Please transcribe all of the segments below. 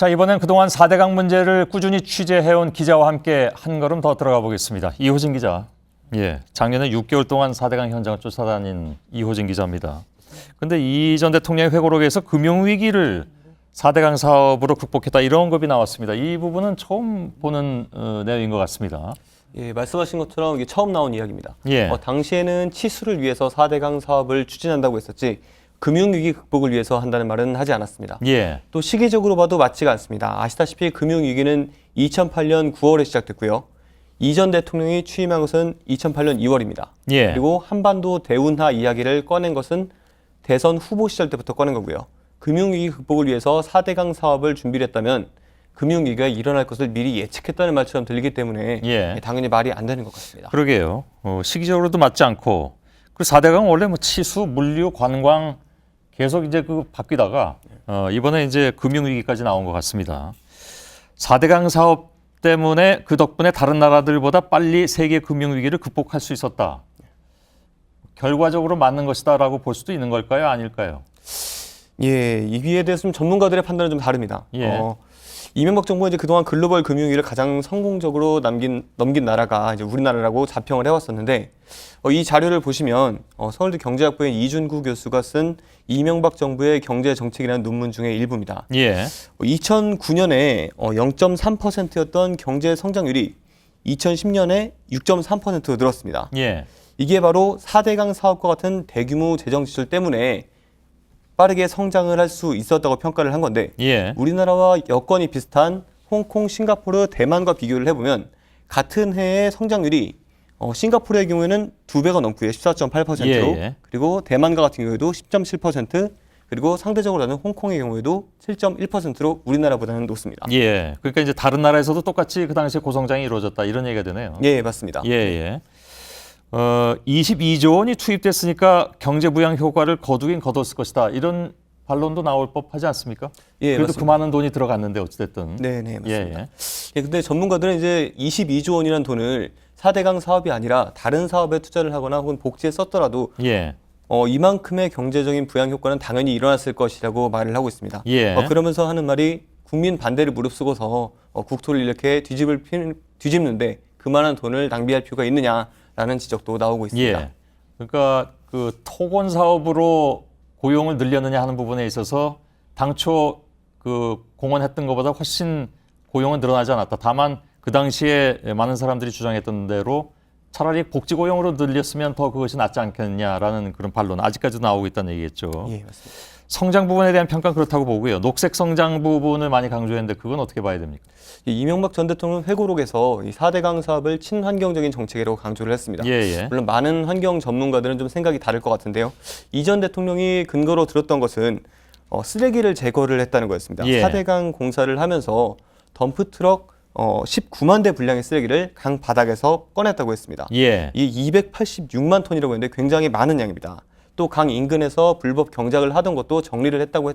자, 이번엔 그동안 4대강 문제를 꾸준히 취재해온 기자와 함께 한 걸음 더 들어가 보겠습니다. 이호진 기자. 예, 작년에 6개월 동안 4대강 현장을 쫓아다닌 이호진 기자입니다. 근데 이 전 대통령의 회고록에서 금융위기를 4대강 사업으로 극복했다 이런 언급이 나왔습니다. 이 부분은 처음 보는 내용인 것 같습니다. 예, 말씀하신 것처럼 이게 처음 나온 이야기입니다. 예. 당시에는 치수를 위해서 4대강 사업을 추진한다고 했었지 금융위기 극복을 위해서 한다는 말은 하지 않았습니다. 예. 또 시기적으로 봐도 맞지가 않습니다. 아시다시피 금융위기는 2008년 9월에 시작됐고요. 이 전 대통령이 취임한 것은 2008년 2월입니다. 예. 그리고 한반도 대운하 이야기를 꺼낸 것은 대선 후보 시절 때부터 꺼낸 거고요. 금융위기 극복을 위해서 4대강 사업을 준비를 했다면 금융위기가 일어날 것을 미리 예측했다는 말처럼 들리기 때문에 예. 당연히 말이 안 되는 것 같습니다. 그러게요. 시기적으로도 맞지 않고 그 4대강 원래 뭐 치수, 물류, 관광 계속 이제 그 바뀌다가 이번에 이제 금융위기까지 나온 것 같습니다. 4대강 사업 때문에 그 덕분에 다른 나라들보다 빨리 세계 금융위기를 극복할 수 있었다. 결과적으로 맞는 것이다라고 볼 수도 있는 걸까요? 아닐까요? 예, 이기에 대해서는 전문가들의 판단은 좀 다릅니다. 예. 이명박 정부가 이제 그동안 글로벌 금융위기를 가장 성공적으로 넘긴 나라가 이제 우리나라라고 자평을 해왔었는데 이 자료를 보시면 서울대 경제학부의 이준구 교수가 쓴 이명박 정부의 경제 정책이라는 논문 중에 일부입니다. 예. 2009년에 0.3%였던 경제 성장률이 2010년에 6.3%로 늘었습니다. 예. 이게 바로 4대강 사업과 같은 대규모 재정 지출 때문에 빠르게 성장을 할 수 있었다고 평가를 한 건데 예. 우리나라와 여건이 비슷한 홍콩, 싱가포르, 대만과 비교를 해보면 같은 해의 성장률이 싱가포르의 경우에는 2배가 넘고요. 14.8%로 예. 그리고 대만과 같은 경우에도 10.7% 그리고 상대적으로 나는 홍콩의 경우에도 7.1%로 우리나라보다는 높습니다. 예. 그러니까 이제 다른 나라에서도 똑같이 그 당시에 고성장이 이루어졌다 이런 얘기가 되네요. 예, 맞습니다. 예, 예. 22조 원이 투입됐으니까 경제 부양 효과를 거두긴 거뒀을 것이다. 이런 반론도 나올 법하지 않습니까? 예, 그래도 맞습니다. 그 많은 돈이 들어갔는데 어찌됐든. 네, 맞습니다. 예, 예, 근데 전문가들은 이제 22조 원이라는 돈을 4대강 사업이 아니라 다른 사업에 투자를 하거나 혹은 복지에 썼더라도 예. 이만큼의 경제적인 부양 효과는 당연히 일어났을 것이라고 말을 하고 있습니다. 예. 그러면서 하는 말이 국민 반대를 무릅쓰고서 국토를 이렇게 뒤집는데 그만한 돈을 낭비할 필요가 있느냐라는 지적도 나오고 있습니다. 예. 그러니까 그 토건 사업으로 고용을 늘렸느냐 하는 부분에 있어서 당초 그 공언했던 것보다 훨씬 고용은 늘어나지 않았다. 다만 그 당시에 많은 사람들이 주장했던 대로 차라리 복지 고용으로 늘렸으면 더 그것이 낫지 않겠냐라는 그런 반론 아직까지도 나오고 있다는 얘기겠죠. 예, 맞습니다. 성장 부분에 대한 평가는 그렇다고 보고요. 녹색 성장 부분을 많이 강조했는데 그건 어떻게 봐야 됩니까? 이명박 전 대통령 회고록에서 이 4대강 사업을 친환경적인 정책이라고 강조를 했습니다. 예, 예. 물론 많은 환경 전문가들은 좀 생각이 다를 것 같은데요. 이 전 대통령이 근거로 들었던 것은 쓰레기를 제거를 했다는 거였습니다. 예. 4대강 공사를 하면서 덤프트럭 19만 대 분량의 쓰레기를 강 바닥에서 꺼냈다고 했습니다. 예. 이 286만 톤이라고 했는데 굉장히 많은 양입니다. 또 강 인근에서 불법 경작을 하던 것도 정리를 했다고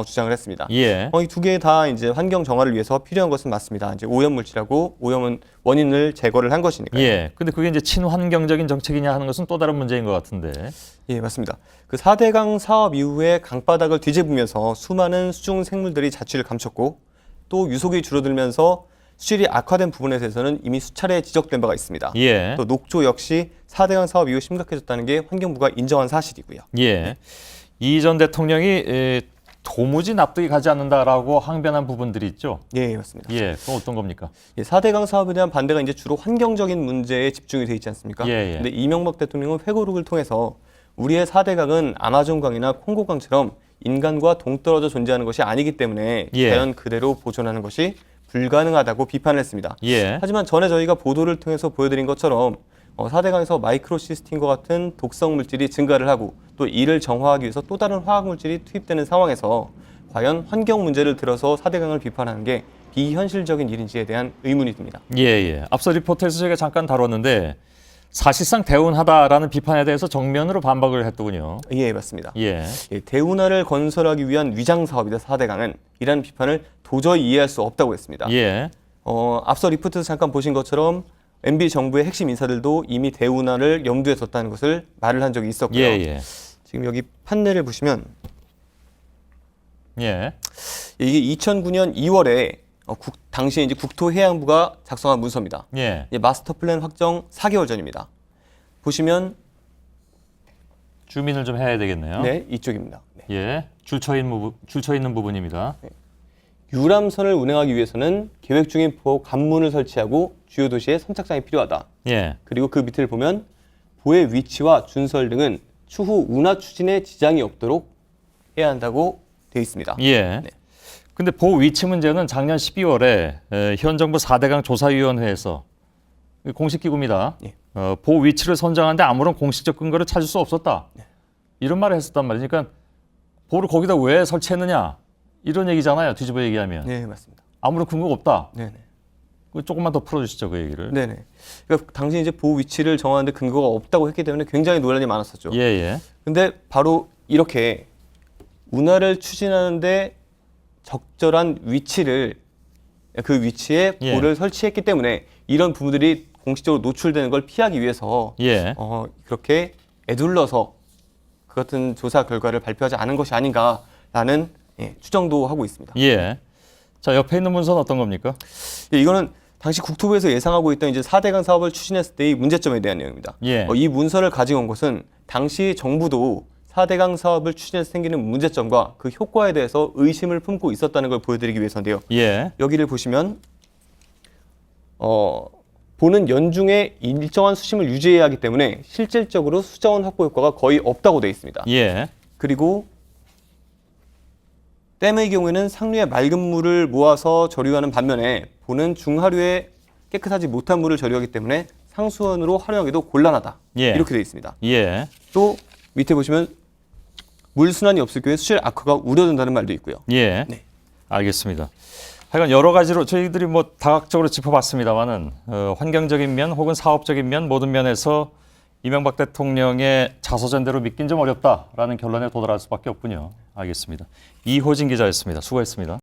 주장을 했습니다. 예. 이 두 개 다 이제 환경 정화를 위해서 필요한 것은 맞습니다. 이제 오염 물질하고 오염은 원인을 제거를 한 것이니까요. 예. 근데 그게 이제 친환경적인 정책이냐 하는 것은 또 다른 문제인 것 같은데. 예, 맞습니다. 그 4대강 사업 이후에 강바닥을 뒤집으면서 수많은 수중 생물들이 자취를 감췄고 또 유속이 줄어들면서 수질이 악화된 부분에 대해서는 이미 수차례 지적된 바가 있습니다. 예. 또 녹조 역시 4대강 사업 이후 심각해졌다는 게 환경부가 인정한 사실이고요. 예. 이 전 대통령이 도무지 납득이 가지 않는다라고 항변한 부분들이 있죠. 예, 맞습니다. 예. 그건 어떤 겁니까? 4대강 사업에 대한 반대가 이제 주로 환경적인 문제에 집중이 돼 있지 않습니까? 예, 예. 근데 이명박 대통령은 회고록을 통해서 우리의 4대강은 아마존강이나 콩고강처럼 인간과 동떨어져 존재하는 것이 아니기 때문에 예. 자연 그대로 보존하는 것이 불가능하다고 비판을 했습니다. 예. 하지만 전에 저희가 보도를 통해서 보여드린 것처럼 4대강에서 마이크로시스틴과 같은 독성 물질이 증가를 하고 또 이를 정화하기 위해서 또 다른 화학 물질이 투입되는 상황에서 과연 환경 문제를 들어서 4대강을 비판하는 게 비현실적인 일인지에 대한 의문이 듭니다. 예, 예. 앞서 리포트에서 제가 잠깐 다뤘는데 사실상 대운하다라는 비판에 대해서 정면으로 반박을 했더군요. 예, 맞습니다. 예. 대운하를 건설하기 위한 위장 사업이다 4대강은 이라는 비판을 도저히 이해할 수 없다고 했습니다. 예. 앞서 리포트에서 잠깐 보신 것처럼 MB 정부의 핵심 인사들도 이미 대운하를 염두에 뒀다는 것을 말을 한 적이 있었고요. 예, 예. 지금 여기 판넬을 보시면 예. 이게 2009년 2월에 당시에 이제 국토해양부가 작성한 문서입니다. 예. 마스터 플랜 확정 4개월 전입니다. 보시면 주민을 좀 해야 되겠네요. 네, 이쪽입니다. 네. 예. 줄쳐 있는 부분입니다. 유람선을 운행하기 위해서는 계획 중인 보호 관문을 설치하고 주요 도시에 선착장이 필요하다. 예. 그리고 그 밑을 보면 보의 위치와 준설 등은 추후 운하 추진에 지장이 없도록 해야 한다고 되어 있습니다. 예. 네. 근데 보호 위치 문제는 작년 12월에 현 정부 4대강 조사위원회에서 공식 기구입니다. 예. 보호 위치를 선정하는데 아무런 공식적 근거를 찾을 수 없었다. 이런 말을 했었단 말이에요. 그러니까 보호를 거기다 왜 설치했느냐 이런 얘기잖아요. 뒤집어 얘기하면 네, 맞습니다. 아무런 근거가 없다. 네네. 조금만 더 풀어주시죠, 그 얘기를. 네네. 그러니까 당시 이제 보호 위치를 정하는데 근거가 없다고 했기 때문에 굉장히 논란이 많았었죠. 예, 예. 근데 바로 이렇게 운하를 추진하는데 적절한 위치를 그 위치에 예. 보호를 설치했기 때문에 이런 부분들이 공식적으로 노출되는 걸 피하기 위해서 예. 그렇게 애둘러서 그 같은 조사 결과를 발표하지 않은 것이 아닌가라는 추정도 하고 있습니다. 예. 자, 옆에 있는 문서는 어떤 겁니까? 이거는 당시 국토부에서 예상하고 있던 이제 4대강 사업을 추진했을 때의 문제점에 대한 내용입니다. 예. 이 문서를 가지고 온 것은 당시 정부도 4대강 사업을 추진해서 생기는 문제점과 그 효과에 대해서 의심을 품고 있었다는 걸 보여드리기 위해서인데요. 예. 여기를 보시면 보는 연중에 일정한 수심을 유지해야 하기 때문에 실질적으로 수자원 확보 효과가 거의 없다고 되어 있습니다. 예. 그리고 댐의 경우에는 상류에 맑은 물을 모아서 저류하는 반면에 보는 중하류에 깨끗하지 못한 물을 저류하기 때문에 상수원으로 활용하기도 곤란하다. 예. 이렇게 되어 있습니다. 예. 또 밑에 보시면 물 순환이 없을 경우에 수질 악화가 우려된다는 말도 있고요. 예. 네. 알겠습니다. 하여간 여러 가지로 저희들이 뭐 다각적으로 짚어봤습니다만은 환경적인 면 혹은 사업적인 면 모든 면에서 이명박 대통령의 자서전대로 믿긴 좀 어렵다라는 결론에 도달할 수밖에 없군요. 알겠습니다. 이호진 기자였습니다. 수고했습니다.